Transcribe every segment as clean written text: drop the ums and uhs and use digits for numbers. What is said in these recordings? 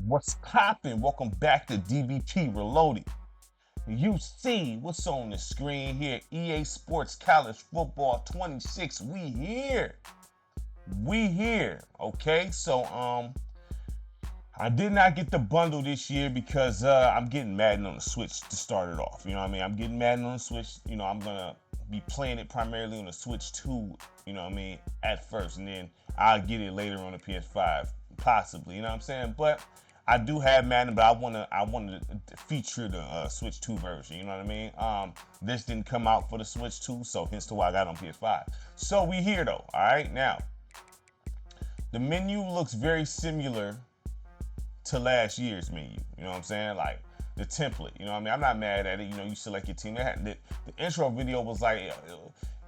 What's poppin'? Welcome back to DBP Reloaded. You see what's on the screen here. EA Sports College Football 26. We here. We here. Okay, so I did not get the bundle this year because I'm getting Madden on the Switch to start it off. You know what I mean? I'm getting Madden on the Switch. You know, I'm gonna be playing it primarily on the Switch 2, you know what I mean, at first, and then I'll get it later on the PS5, possibly, you know what I'm saying? But I do have Madden, but I wanna feature the Switch 2 version, you know what I mean? This didn't come out for the Switch 2, so hence to why I got it on PS5. So we here though, all right? Now, the menu looks very similar to last year's menu. You know what I'm saying? Like the template. You know what I mean? I'm not mad at it. You know, you select your team. The intro video was like,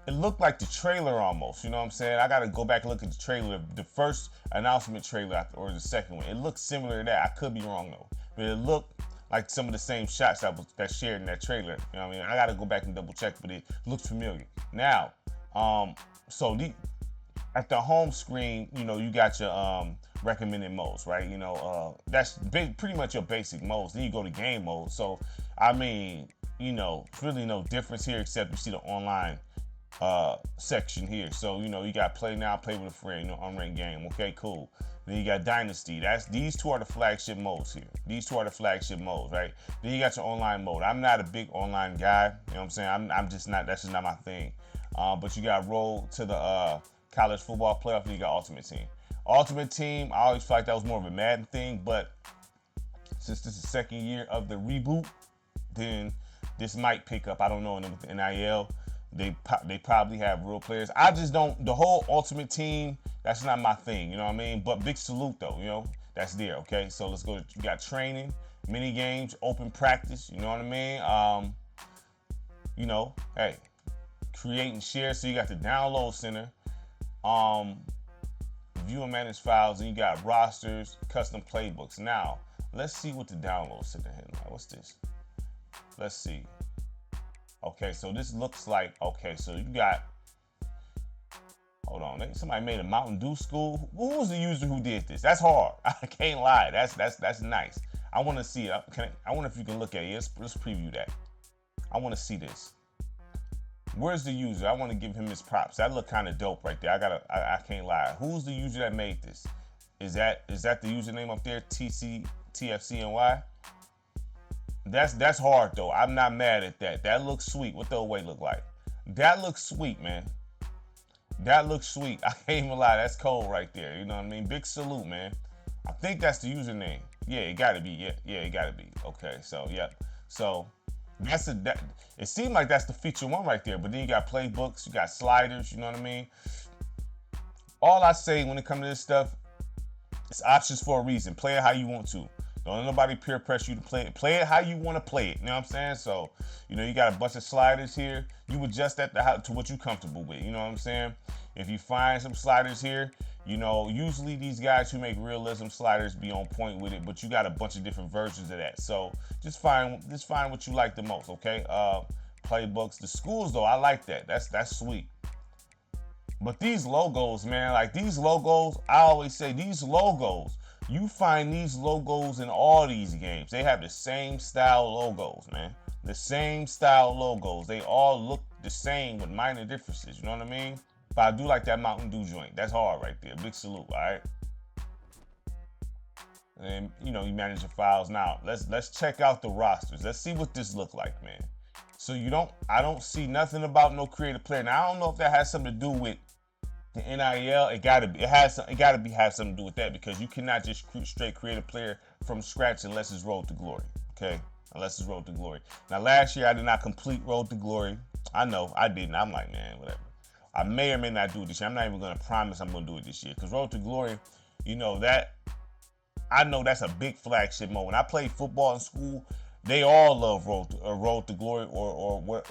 it looked like the trailer almost. You know what I'm saying? I got to go back and look at the trailer. The first announcement trailer or the second one. It looked similar to that. I could be wrong though, but it looked like some of the same shots that shared in that trailer. You know what I mean? I got to go back and double check, but it looked familiar. Now, so at the home screen, you know, you got your recommended modes, right? You know, that's pretty much your basic modes. Then you go to game mode. So, I mean, you know, it's really no difference here except you see the online section here. So, you know, you got play now, play with a friend, you know, unranked game. Okay, cool. Then you got Dynasty. These two are the flagship modes here. These two are the flagship modes, right? Then you got your online mode. I'm not a big online guy. You know what I'm saying? I'm just not. That's just not my thing. But you got roll to the college football playoff, and you got Ultimate Team. Ultimate Team, I always felt like that was more of a Madden thing, but since this is the second year of the reboot, then this might pick up. I don't know. And with the NIL, they probably have real players. I just don't. The whole Ultimate Team, that's not my thing. You know what I mean? But big salute though. You know, that's there. Okay, so let's go. You got training, mini games, open practice. You know what I mean? You know, hey, create and share. So you got the download center. View and manage files, and you got rosters, custom playbooks. Now, let's see what the download center is. What's this? Let's see. Okay, so this looks like, okay, so you got, hold on, somebody made a Mountain Dew school. Who was the user who did this? That's hard. I can't lie. That's nice. I want to see it. I wonder if you can look at it. Let's preview that. I want to see this. Where's the user? I want to give him his props. That look kind of dope right there. I can't lie. Who's the user that made this? Is that the username up there? TFCNY? That's hard though. I'm not mad at that. That looks sweet. What the away look like? That looks sweet, man. That looks sweet. I can't even lie. That's cold right there. You know what I mean? Big salute, man. I think that's the username. Yeah, it gotta be. Yeah, it gotta be. Okay, so yeah. So it seemed like that's the feature one right there, but then you got playbooks, you got sliders, you know what I mean? All I say when it comes to this stuff, it's options for a reason. Play it how you want to. Don't let nobody peer pressure you to play it. Play it how you want to play it. You know what I'm saying? So, you know, you got a bunch of sliders here. You adjust that to what you're comfortable with. You know what I'm saying? If you find some sliders here, you know, usually these guys who make realism sliders be on point with it, but you got a bunch of different versions of that. So just find what you like the most, okay? Playbooks. The schools though, I like that. That's sweet. But these logos, man, like these logos, I always say these logos, you find these logos in all these games. They have the same style logos, man. The same style logos. They all look the same with minor differences. You know what I mean? But I do like that Mountain Dew joint. That's hard right there. Big salute, all right? And you know, you manage your files. Now, let's check out the rosters. Let's see what this look like, man. So I don't see nothing about no creative player. Now, I don't know if that has something to do with the NIL. It gotta have something to do with that, because you cannot just straight create a player from scratch unless it's Road to Glory. Okay? Unless it's Road to Glory. Now, last year I did not complete Road to Glory. I know I didn't. I'm like, man, whatever. I may or may not do it this year. I'm not even going to promise I'm going to do it this year, because Road to Glory, you know, I know that's a big flagship mode. When I played football in school, they all love Road to Glory or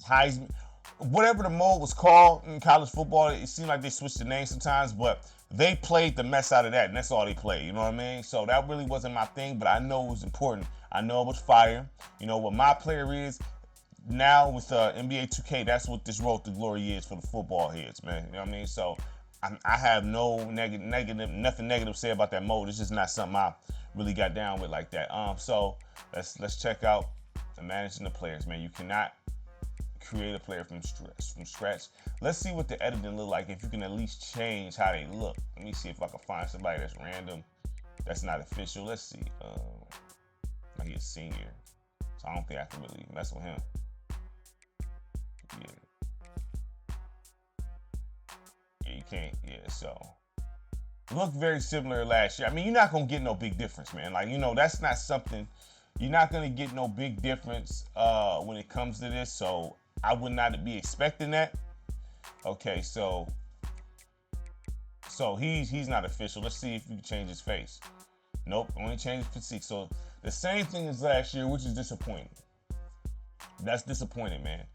Heisman. Whatever the mode was called in college football, it seemed like they switched the name sometimes, but they played the mess out of that, and that's all they played. You know what I mean? So that really wasn't my thing, but I know it was important. I know it was fire. You know what my player is. Now with NBA 2K, that's what this Road to Glory is for the football heads, man. You know what I mean? So I have no nothing negative to say about that mode. It's just not something I really got down with like that. So let's check out the managing the players, man. You cannot create a player from scratch. Let's see what the editing look like. If you can at least change how they look. Let me see if I can find somebody that's random, that's not official. Let's see. He's a senior, so I don't think I can really mess with him. Yeah, you can't. Yeah, so look very similar to last year. I mean, you're not gonna get no big difference, man. Like, that's not something. You're not gonna get no big difference when it comes to this. So I would not be expecting that. Okay, so he's not official. Let's see if you can change his face. Nope, only change his physique. So the same thing as last year, which is disappointing. That's disappointing, man.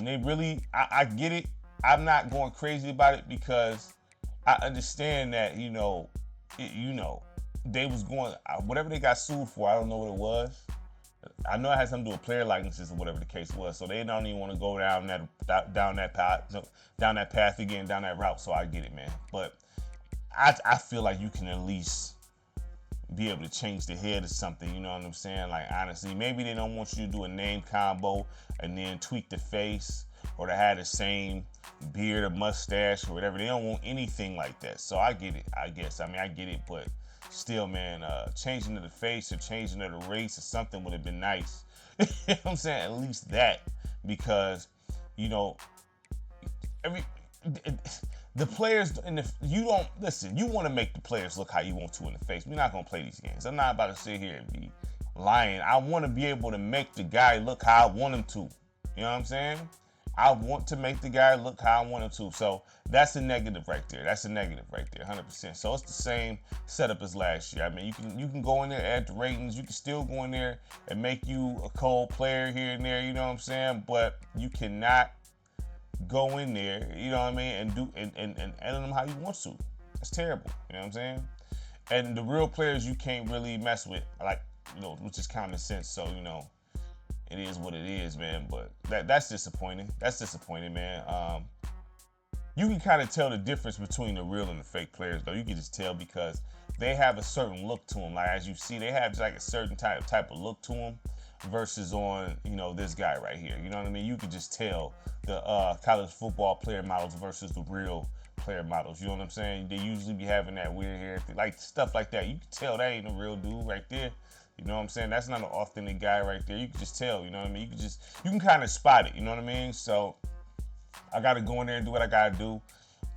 They really, I get it. I'm not going crazy about it because I understand that, they was going, whatever they got sued for, I don't know what it was. I know it has something to do with player likenesses or whatever the case was. So they don't even want to go down that path again, down that route. So I get it, man. But I feel like you can at least be able to change the head or something, you know what I'm saying? Like, honestly, maybe they don't want you to do a name combo and then tweak the face or to have the same beard or mustache or whatever. They don't want anything like that. So I get it, I guess. I mean, I get it, but still, man, changing to the face or changing to the race or something would have been nice. You know what I'm saying? At least that, because, the players you don't listen. You want to make the players look how you want to in the face. We're not gonna play these games. I'm not about to sit here and be lying. I want to be able to make the guy look how I want him to. You know what I'm saying? I want to make the guy look how I want him to. So that's a negative right there. That's a negative right there, 100%. So it's the same setup as last year. I mean, you can go in there, add the ratings. You can still go in there and make you a cold player here and there. You know what I'm saying? But you cannot go in there, you know what I mean, and do and edit them how you want to. It's terrible, you know what I'm saying? And the real players you can't really mess with, like, which is common sense. So, it is what it is, man. But that's disappointing. That's disappointing, man. You can kind of tell the difference between the real and the fake players, though. You can just tell because they have a certain look to them. Like, as you see, they have like a certain type of look to them versus on, this guy right here. You know what I mean? You can just tell the college football player models versus the real player models. You know what I'm saying? They usually be having that weird hair, like stuff like that. You can tell that ain't a real dude right there. You know what I'm saying? That's not an authentic guy right there. You can just tell, you know what I mean? You can kind of spot it, you know what I mean? So I got to go in there and do what I got to do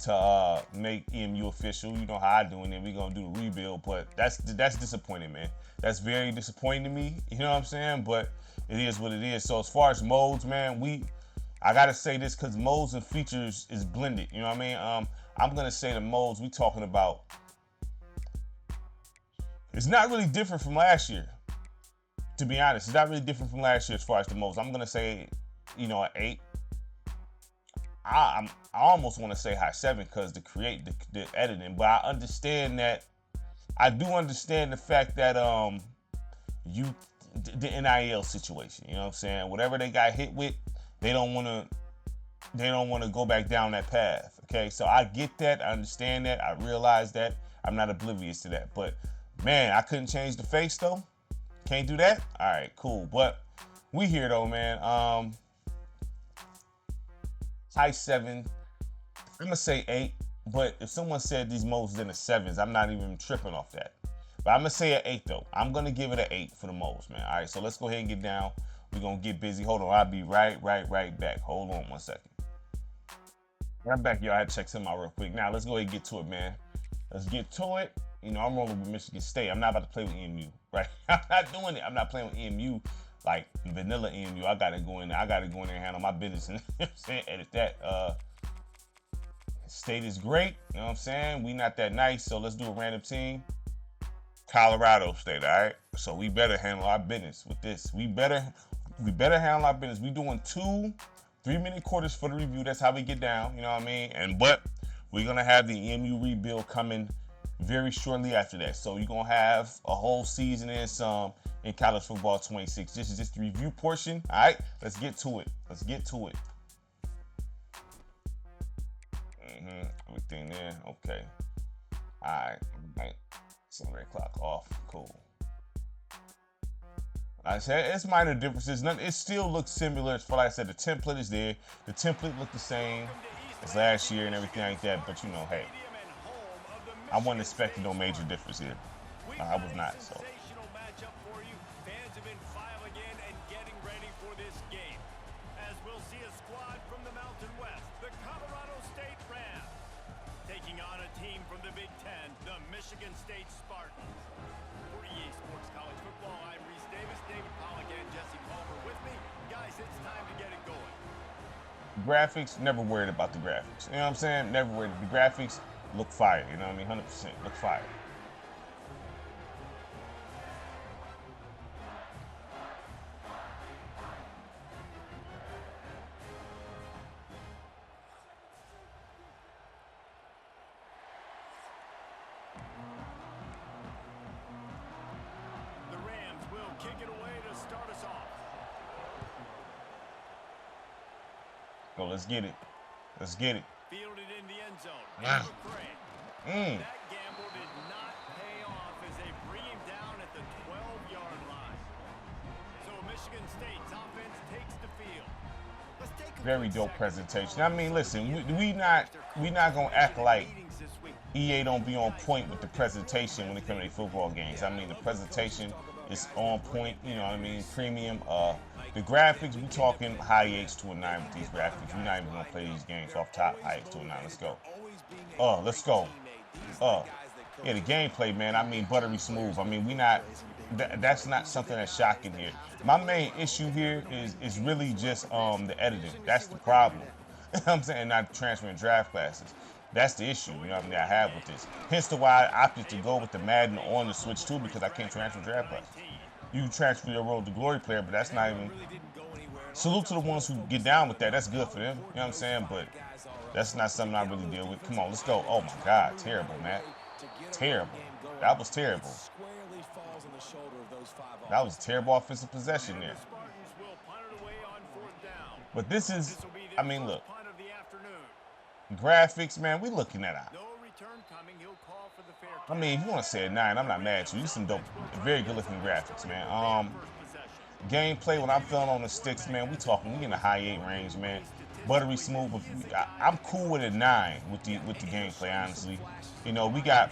to make EMU official. You know how I do, and then we're going to do the rebuild. But that's disappointing, man. That's very disappointing to me, you know what I'm saying? But it is what it is. So as far as modes, man, I got to say this because modes and features is blended, you know what I mean? I'm going to say the modes we talking about, it's not really different from last year, to be honest. It's not really different from last year as far as the modes. I'm going to say, an 8. I almost want to say high 7 because to create the editing, but I understand that. I do understand the fact that the NIL situation, you know what I'm saying? Whatever they got hit with, they don't want to go back down that path. Okay, so I get that, I understand that, I realize that. I'm not oblivious to that, but man, I couldn't change the face though. Can't do that. All right, cool. But we here though, man. High 7. I'm gonna say 8. But if someone said these modes in the 7s, I'm not even tripping off that. But I'm gonna say an 8 though. I'm gonna give it an 8 for the modes, man. All right, so let's go ahead and get down. We're gonna get busy. Hold on, I'll be right back. Hold on 1 second. I'm back, y'all. I had to check something out real quick. Now let's go ahead and get to it, man. Let's get to it. I'm rolling with Michigan State. I'm not about to play with EMU, right? I'm not doing it. I'm not playing with EMU like vanilla EMU. I gotta go in there. And handle my business. You know what I'm saying? Edit that. State is great. You know what I'm saying? We not that nice, so let's do a random team. Colorado State, all right? So we better handle our business with this. We better handle our business. We doing 2 3-minute quarters for the review. That's how we get down. You know what I mean? But we're gonna have the EMU rebuild coming very shortly after that. So you're gonna have a whole season and some in college football 26. This is just the review portion. All right, let's get to it. Everything there. Okay. All right. Sunday clock off. Cool. Like I said, it's minor differences. It still looks similar. As far like I said, the template is there. The template looked the same as last year and everything like that. But you know, hey, I wasn't expecting no major difference here. I was not. So. Fans have been filing in and getting ready for this game. As we'll see a squad from the Mountain West, the Colorado State Rams, taking on a team from the Big Ten, the Michigan State Spartans. For EA Sports College Football, I'm Reese Davis, David Pollock, and Jesse Palmer with me. Guys, it's time to get it going. Graphics, never worried about the graphics. You know what I'm saying? Never worried. The graphics look fire. You know what I mean? 100% look fire. Kick it away to start us off. Go, let's get it. Let's get it. Fielded in the end zone. Yeah. That gamble did not pay off as they bring him down at the 12-yard line. So Michigan State's offense takes the field. Let's take a very dope presentation. I mean, listen, we not gonna act like EA don't be on point with the presentation when it comes to football games. I mean, the presentation is on point, you know what I mean, premium. The graphics, we talking high 8s to a 9 with these graphics. We're not even gonna play these games off top, high 8s to a 9. Let's go. Let's go. Yeah, the gameplay, man, I mean, buttery smooth. I mean, that's not something that's shocking here. My main issue here is really just the editing. That's the problem. You know what I'm saying? Not transferring draft classes. That's the issue, you know what I mean, I have with this. Hence the why I opted to go with the Madden on the Switch too, because I can't transfer draft classes. You can transfer your Road to Glory player, but that's not even... Salute to the ones who get down with that. That's good for them, you know what I'm saying? But that's not something I really deal with. Come on, let's go. Oh my God, terrible, man. Terrible. That was terrible. That was a terrible offensive possession there. But this is, I mean, look. Graphics, man, we looking at out. I mean, if you want to say a 9, I'm not mad at you. These some dope, very good looking graphics, man. Gameplay, when I'm feeling on the sticks, man, we in the high 8 range, man. Buttery smooth. I'm cool with a 9 with the gameplay, honestly. You know, we got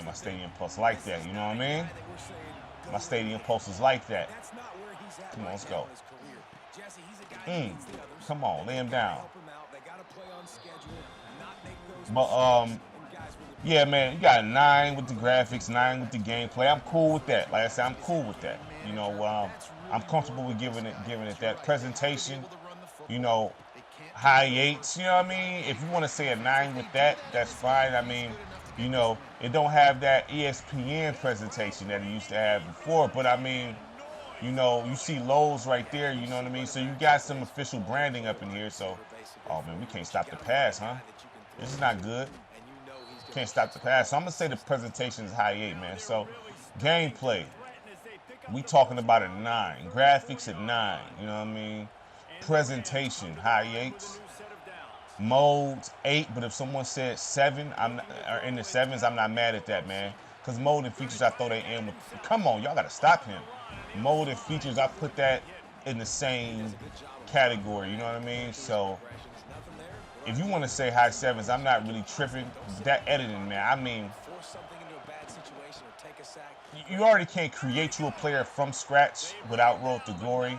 my Stadium Pulse like that. You know what I mean? My Stadium Pulse is like that. Come on, let's go. Come on, lay him down. But yeah, man, you got a 9 with the graphics, 9 with the gameplay. I'm cool with that. Like I said, I'm cool with that. You know, I'm comfortable with giving it that presentation. You know, high 8s. You know what I mean? If you want to say a 9 with that, that's fine. I mean, you know, it don't have that ESPN presentation that it used to have before. But I mean, you know, you see Lowe's right there. You know what I mean? So you got some official branding up in here. So, oh man, we can't stop the pass, huh? This is not good. Can't stop the pass. So I'm gonna say the presentation is high 8, man. So gameplay, we talking about a 9. Graphics at 9. You know what I mean? Presentation, high 8s. Modes 8, but if someone said 7, or in the 7s, I'm not mad at that, man. Cause mode and features, I throw they in with. Come on, y'all gotta stop him. Mode and features, I put that in the same category. You know what I mean? So. If you want to say high 7s, I'm not really tripping. That editing, man, I mean, you already can't create you a player from scratch without Road to Glory,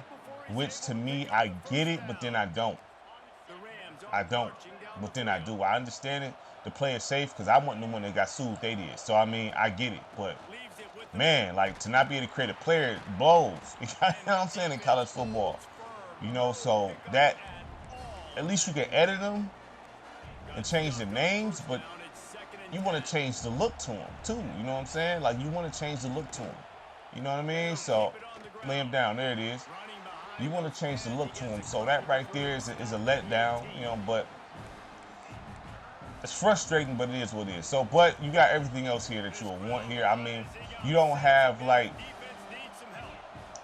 which to me, I get it, but then I don't. But then I do. I understand it. The play is safe because I wasn't the one that got sued. They did. So, I mean, I get it. But, man, like, to not be able to create a player blows. You know what I'm saying? In college football. You know, so that, at least you can edit them and change the names, but you want to change the look to them too. You know what I'm saying? Like, you want to change the look to them. You know what I mean? So lay him down. There it is. You want to change the look to them. So that right there is a letdown. You know, but it's frustrating, but it is what it is. So, but you got everything else here that you will want here. I mean, you don't have like,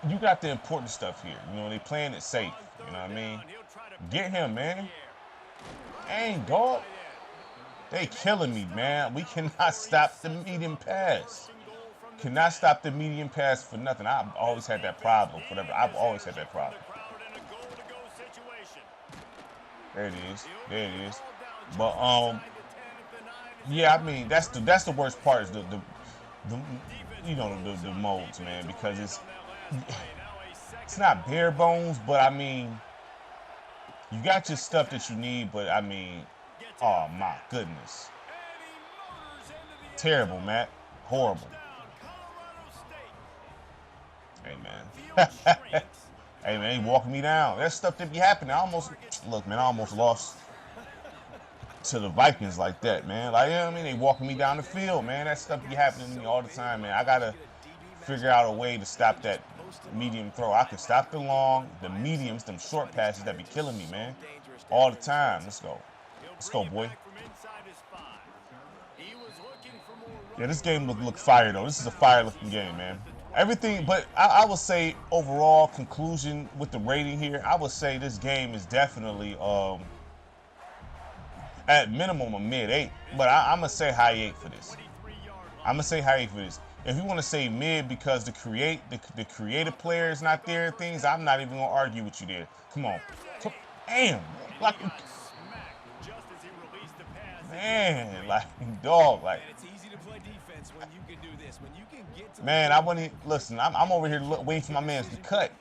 you got the important stuff here. You know, they playing it safe. You know what I mean? Get him, man. Dang, dog. They killing me, man. We cannot stop the medium pass. Cannot stop the medium pass for nothing. I've always had that problem. Whatever. I've always had that problem. There it is. There it is. But yeah, I mean that's the worst part is the you know the modes, man, because it's not bare bones, but I mean you got your stuff that you need, but I mean, oh my goodness, terrible, Matt, horrible. Hey man, hey man, he walking me down. That stuff that be happening. I almost lost to the Vikings like that, man. Like, you know what I mean? They walking me down the field, man. That stuff be happening to me all the time, man. I gotta figure out a way to stop that medium throw. I can stop the long, the mediums, them short passes that be killing me, man. All the time. Let's go. Let's go, boy. Yeah, this game look fire, though. This is a fire-looking game, man. Everything, but I would say overall conclusion with the rating here, I would say this game is definitely at minimum a mid-8, but I'm gonna say high 8 for this. I'm gonna say high 8 for this. If you want to say mid because the creative player is not there and things, I'm not even gonna argue with you there. Come on, damn, like man, like dog, like. Man, I wouldn't listen. I'm over here waiting for my man to cut.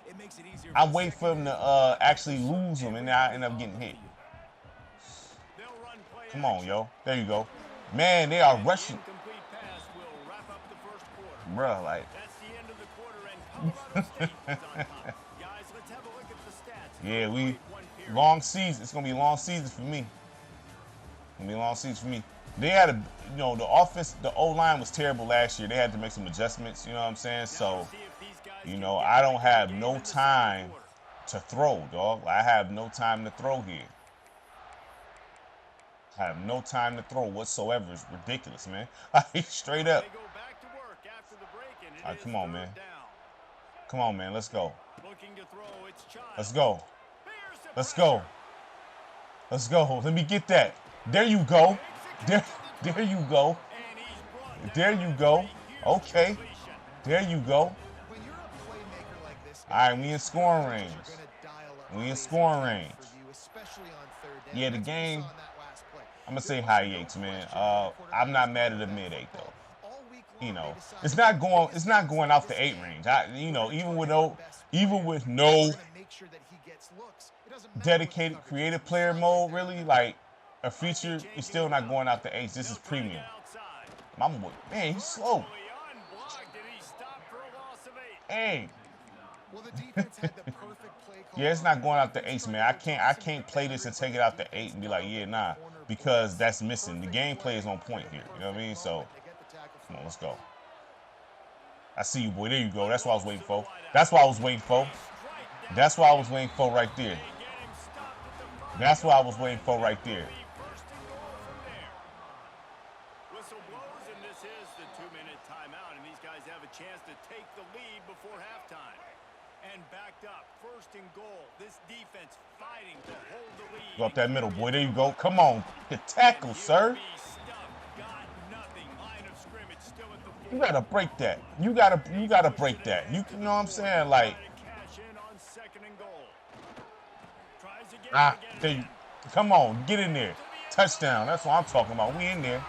I'm waiting for him to actually lose him, and I end up getting hit. Come on, yo. There you go. Man, they are rushing. Bruh, like. Yeah, long season. It's gonna be a long season for me. They had the offense, the O-line was terrible last year. They had to make some adjustments, you know what I'm saying? So, I don't have no time to throw, dog. I have no time to throw here. I have no time to throw whatsoever. It's ridiculous, man. Straight up. All right, come on, man. Come on, man. Let's go. Let's go. Let's go. Let's go. Let me get that. There you go. There you go. There you go. Okay. There you go. All right, we in scoring range. Yeah, the game, I'm going to say high 8s, man. I'm not mad at a mid-8, though. It's not going out the 8 range. Even with no dedicated creative player mode, really, like, a feature is still not going out the 8s. This is premium. Man, he's slow. Hey. Yeah, it's not going out the 8s, man. I can't play this and take it out the 8 and be like, yeah, nah, because that's missing. The gameplay is on point here. You know what I mean? So, come on, let's go. I see you, boy. There you go. That's what I was waiting for. That's what I was waiting for. That's what I was waiting for right there. That's what I was waiting for right there. Chance to take the lead before halftime. And backed up, first and goal. This defense fighting to hold the lead. Go up that middle, boy. There you go. Come on. The tackle, sir. You gotta break that. You gotta break that. You know what I'm saying? Like, there you, come on, get in there. Touchdown. That's what I'm talking about. We in there.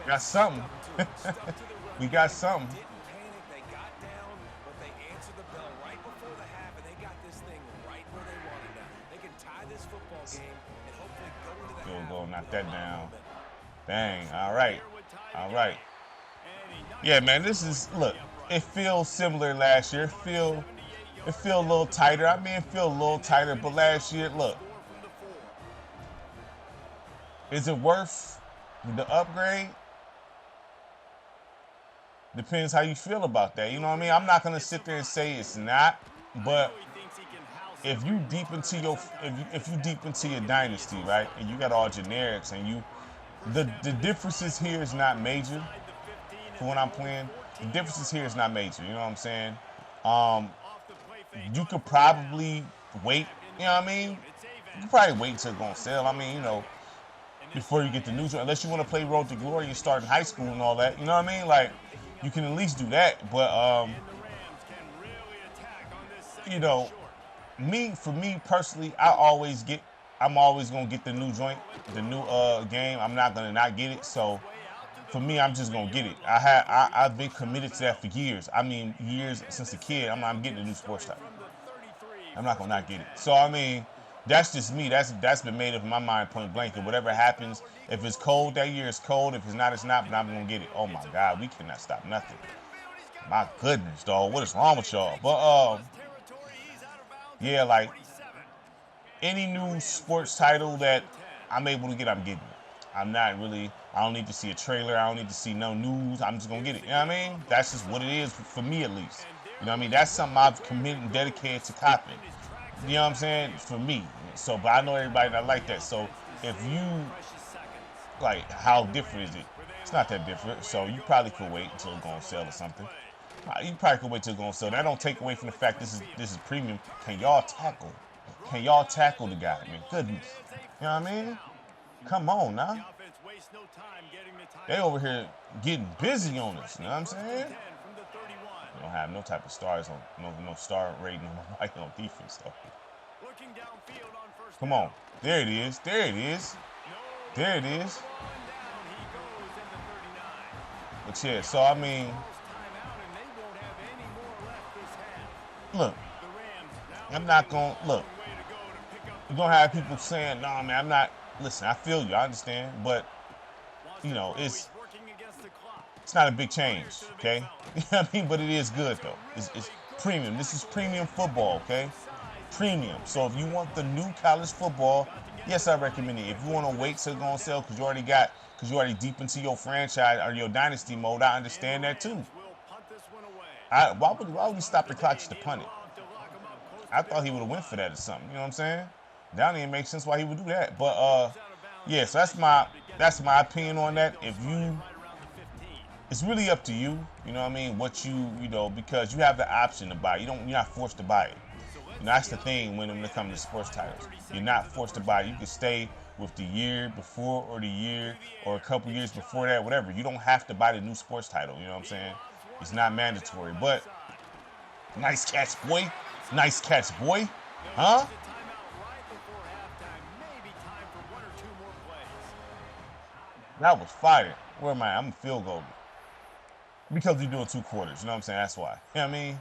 Got something. We got something. Go, knock that down. Dang. All right. Yeah, man. Look. It feels similar last year. It feel a little tighter. I mean, it feel a little tighter, but last year, look. Is it worth the upgrade? Depends how you feel about that. You know what I mean? I'm not gonna sit there and say it's not, but if you deep into your dynasty, right, and you got all generics, and the differences here is not major for when I'm playing. The differences here is not major. You know what I'm saying? You could probably wait. You know what I mean? You probably wait until it's gonna sell. I mean, you know, before you get the new joint, unless you want to play Road to Glory and start in high school and all that. You know what I mean? Like, you can at least do that. But you know, for me personally, I'm always gonna get the new joint, the new game. I'm not gonna not get it. So for me, I'm just gonna get it. I've been committed to that for years. I mean, years since a kid. I'm getting a new sports title. I'm not gonna not get it. So I mean, that's just me. That's been made up in my mind point blank. And whatever happens, if it's cold that year, it's cold. If it's not, it's not. But I'm gonna get it. Oh my God, we cannot stop nothing. My goodness, dog. What is wrong with y'all? But yeah, like any new sports title that I'm able to get, I'm getting it. I don't need to see a trailer. I don't need to see no news. I'm just going to get it. You know what I mean? That's just what it is for me, at least. You know what I mean? That's something I've committed and dedicated to copying. You know what I'm saying? For me. So, but I know everybody not like that. So, if you, like, how different is it? It's not that different. So, you probably could wait until it's going to sell or something. You probably could wait till it's going to sell. That don't take away from the fact this is premium. Can y'all tackle? Can y'all tackle the guy? I mean, goodness. You know what I mean? Come on now. They over here getting busy on us. You know what I'm saying? We don't have no type of stars on no star rating on defense though. Come on. There it is. There it is. There it is. But yeah, so I mean, look, I'm not going to look. You're going to have people saying, nah, man, I'm not. Listen, I feel you. I understand. But, you know, it's not a big change, okay? You know what I mean? But it is good, though. It's premium. This is premium football, okay? Premium. So if you want the new college football, yes, I recommend it. If you want to wait till it's going to sell because you already deep into your franchise or your dynasty mode, I understand that, too. Why would he stop the clock just to punt it? I thought he would have went for that or something. You know what I'm saying? That don't even make sense why he would do that. But yeah, so that's my opinion on that. It's really up to you. You know what I mean? What you know, because you have the option to buy. You're not forced to buy it. You know, that's the thing when it comes to sports titles. You're not forced to buy it. You can stay with the year before or the year or a couple years before that, whatever. You don't have to buy the new sports title. You know what I'm saying? It's not mandatory. But nice catch, boy. Nice catch, boy. Huh? That was fire. Where am I? I'm a field goal. Because you're doing 2 quarters. You know what I'm saying? That's why. You know what I mean?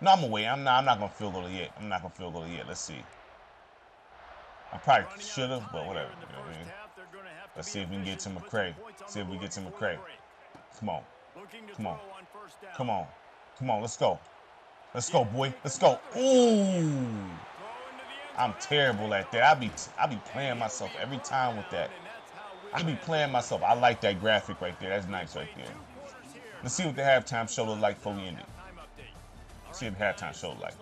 No, I'm going to wait. I'm not going to field goal it yet. I'm not going to field goal it yet. Let's see. I probably should have, but whatever. You know what I mean? Let's see if we can get to McCray. See if we get to McCray. Come on. Come on. Come on. Come on. Let's go. Let's go, boy. Let's go. Ooh. I'm terrible at that. I be playing myself every time with that. I be playing myself. I like that graphic right there. That's nice right there. Let's see what the halftime show looked like before we end it. See what the halftime show looked like.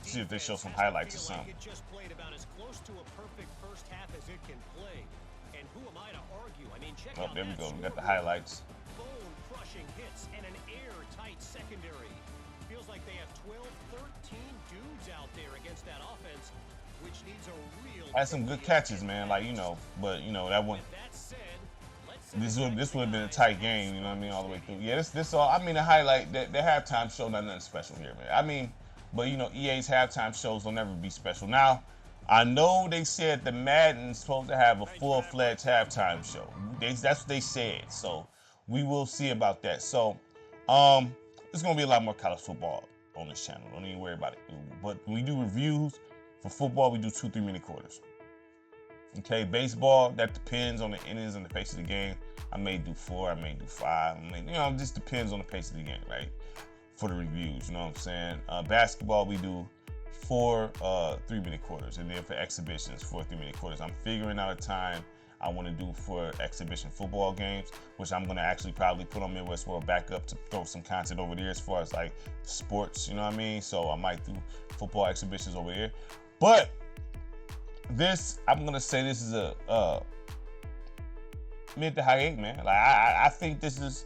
See if they show some highlights or something. Oh, there we go. We got the highlights. Bone-crushing hits and an airtight secondary. Feels like they have 12, 13 dudes out there against that offense, which needs a real. Had some good catches, man. Like, you know, but you know that one. This would have been a tight game. You know what I mean, all the way through. Yeah, this all. I mean, the highlight, the halftime show, nothing special here, man. I mean, but you know, EA's halftime shows will never be special. Now, I know they said the Madden's supposed to have a full-fledged halftime show. That's what they said. So we will see about that. So, there's gonna be a lot more college football on this channel. Don't even worry about it. But when we do reviews for football, we do 2 3-minute quarters. Okay, baseball, that depends on the innings and the pace of the game. I may do 4, I may do 5. You know, it just depends on the pace of the game, right? For the reviews, you know what I'm saying? Basketball, we do 4 3-minute quarters, and then for exhibitions, 4 3-minute quarters. I'm figuring out a time I want to do for exhibition football games, which I'm going to actually probably put on Midwest World back up to throw some content over there as far as like sports, you know what I mean? So I might do football exhibitions over there. But this, I'm going to say this is a mid to high 8, man. Like I think this is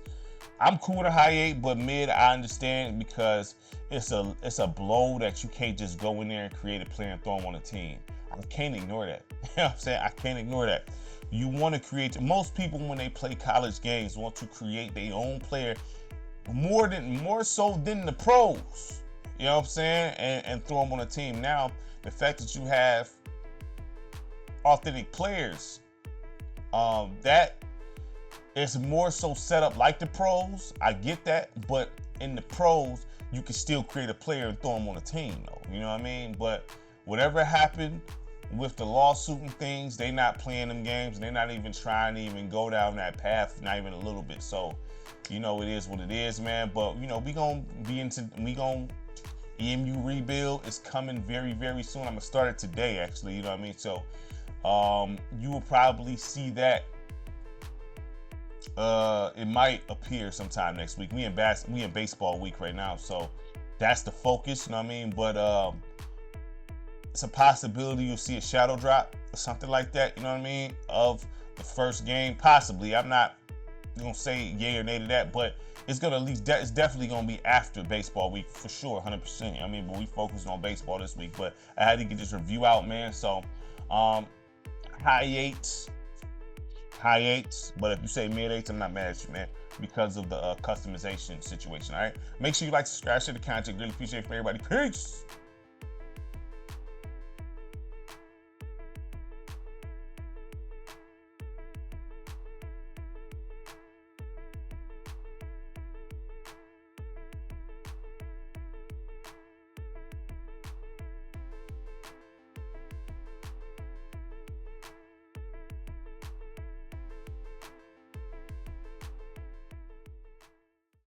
I'm cool with a high 8, but mid I understand because it's a blow that you can't just go in there and create a player and throw him on a team. I can't ignore that. You know what I'm saying? I can't ignore that. You want to create. Most people when they play college games want to create their own player more so than the pros. You know what I'm saying? And throw them on a team. Now the fact that you have authentic players, that is more so set up like the pros. I get that, but in the pros, you can still create a player and throw them on a team, though. You know what I mean? But whatever happened with the lawsuit and things, they not playing them games. They're not even trying to even go down that path, not even a little bit. So, you know, it is what it is, man. But, you know, EMU rebuild is coming very, very soon. I'm going to start it today, actually. You know what I mean? So, you will probably see that. It might appear sometime next week. We in baseball week right now, so that's the focus. You know what I mean? But it's a possibility you'll see a shadow drop or something like that. You know what I mean? Of the first game, possibly. I'm not gonna say yay or nay to that, but it's gonna at least it's definitely gonna be after baseball week for sure, 100%. I mean, but we focused on baseball this week, but I had to get this review out, man. So, high eights. But if you say mid 8s, I'm not mad at you, man, because of the customization situation. All right, make sure you like, subscribe, share the content. Really appreciate it for everybody. Peace.